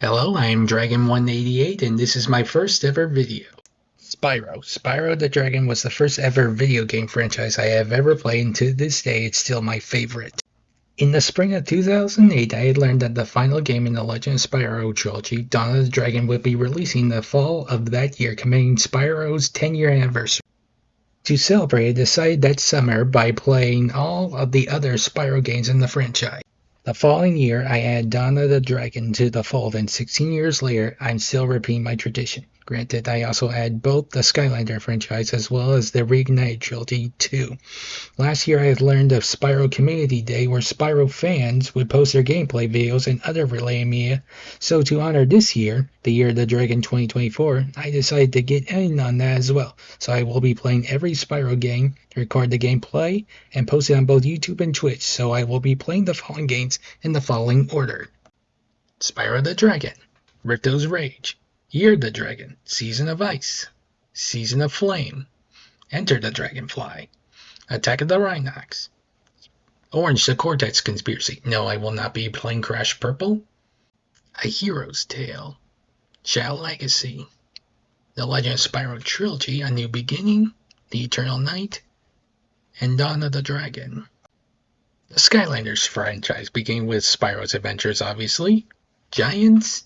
Hello, I'm Dragon188 and this is my first ever video. Spyro. Spyro the Dragon was the first ever video game franchise I have ever played, and to this day it's still my favorite. In the spring of 2008, I had learned that the final game in the Legend of Spyro trilogy, Dawn of the Dragon, would be releasing the fall of that year, commemorating Spyro's 10-year anniversary. To celebrate, I decided that summer by playing all of the other Spyro games in the franchise. The following year, I added Dawn of the Dragon to the fold, and 16 years later, I'm still repeating my tradition. Granted, I also added both the Skylander franchise as well as the Reignited trilogy too. Last year, I had learned of Spyro Community Day, where Spyro fans would post their gameplay videos and other related media. So to honor this year, the year of the Dragon 2024, I decided to get in on that as well. So I will be playing every Spyro game, record the gameplay, and post it on both YouTube and Twitch. So I will be playing the following games in the following order: Spyro the Dragon, Ricto's Rage, Year of the Dragon, Season of Ice, Season of Flame, Enter the Dragonfly, Attack of the Rhinox, Orange the Cortex Conspiracy. No, I will not be playing Crash Purple. A Hero's Tale, Shadow Legacy, The Legend of Spyro Trilogy, A New Beginning, The Eternal Night, and Dawn of the Dragon. The Skylanders franchise began with Spyro's adventures, obviously. Giants,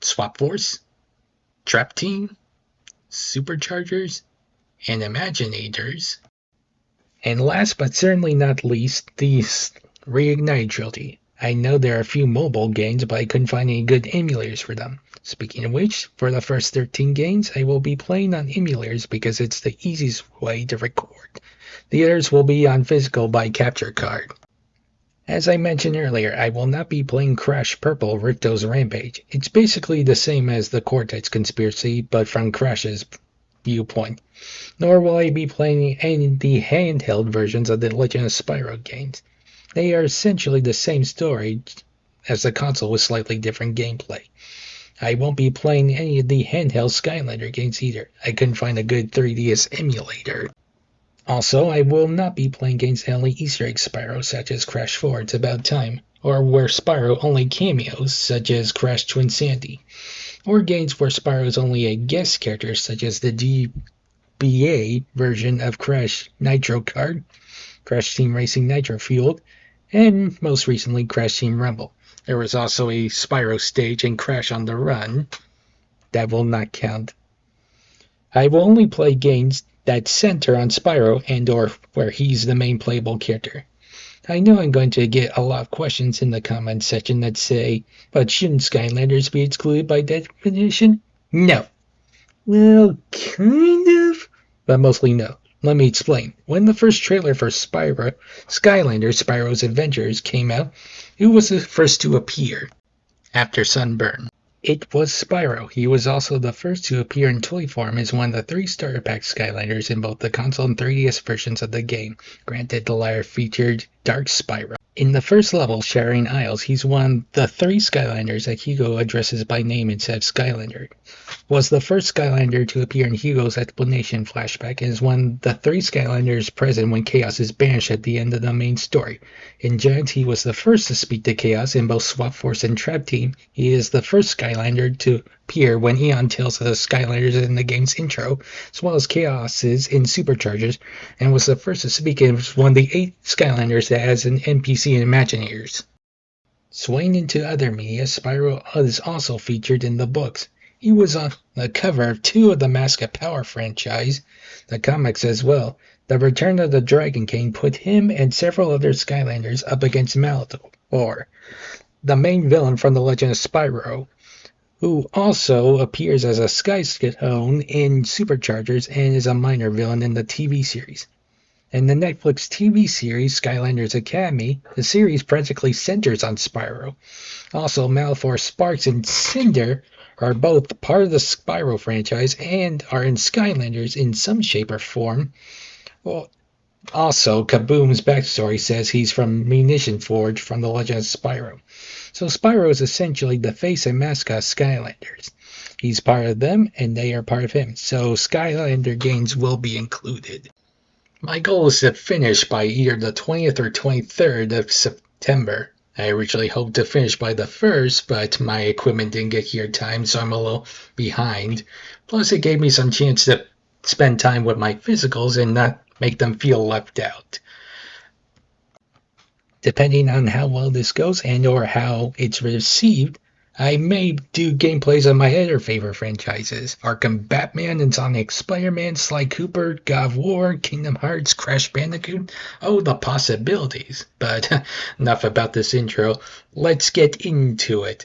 Swap Force, Trap Team, Superchargers, and Imaginators. And last but certainly not least, the Reignited trilogy. I know there are a few mobile games, but I couldn't find any good emulators for them. Speaking of which, for the first 13 games, I will be playing on emulators because it's the easiest way to record. The others will be on physical by capture card. As I mentioned earlier, I will not be playing Crash Purple Ricto's Rampage. It's basically the same as the Cortex Conspiracy, but from Crash's viewpoint. Nor will I be playing any of the handheld versions of the Legend of Spyro games. They are essentially the same story as the console with slightly different gameplay. I won't be playing any of the handheld Skylander games either. I couldn't find a good 3DS emulator. Also, I will not be playing games that only Easter egg Spyro, such as Crash 4 It's About Time, or where Spyro only cameos, such as Crash Twin Sandy, or games where Spyro is only a guest character, such as the GBA version of Crash Nitro Kart, Crash Team Racing Nitro Fueled, and most recently Crash Team Rumble. There was also a Spyro stage in Crash on the Run. That will not count. I will only play games that center on Spyro and or where he's the main playable character. I know I'm going to get a lot of questions in the comment section that say, but shouldn't Skylanders be excluded by definition? No. Well, kind of, but mostly no. Let me explain. When the first trailer for Skylanders Spyro's Adventures came out, who was the first to appear after Sunburn? It was Spyro. He was also the first to appear in toy form as one of the 3 starter pack Skylanders in both the console and 3DS versions of the game. Granted, the latter featured Dark Spyro. In the first level, Shattering Isles, he's one of the 3 Skylanders that Hugo addresses by name instead of Skylander. Was the first Skylander to appear in Hugo's explanation flashback and is one of the 3 Skylanders present when Chaos is banished at the end of the main story. In Giants, he was the first to speak to Chaos in both Swap Force and Trap Team. He is the first Skylander to appear when Eon tells the Skylanders in the game's intro, as well as Chaos's in Superchargers, and was the first to speak as one of the 8 Skylanders that has an NPC in Imagineers. Swaying into other media, Spyro is also featured in the books. He was on the cover of 2 of the Mask of Power franchise, the comics as well. The Return of the Dragon King put him and several other Skylanders up against Malator, the main villain from The Legend of Spyro, who also appears as a Skystone in Superchargers and is a minor villain in the TV series. In the Netflix TV series Skylanders Academy, the series practically centers on Spyro. Also, Malator, Sparks, and Cinder are both part of the Spyro franchise and are in Skylanders in some shape or form. Well, also, Kaboom's backstory says he's from Munition Forge from The Legend of Spyro. So Spyro is essentially the face and mascot of Skylanders. He's part of them, and they are part of him. So Skylander games will be included. My goal is to finish by either the 20th or 23rd of September I originally hoped to finish by the first, but my equipment didn't get here in time, so I'm a little behind. Plus, it gave me some chance to spend time with my physicals and not make them feel left out. Depending on how well this goes and or how it's received, I may do gameplays on my other favorite franchises, Arkham Batman and Sonic Spider-Man, Sly Cooper, God of War, Kingdom Hearts, Crash Bandicoot. Oh, the possibilities. But enough about this intro. Let's get into it.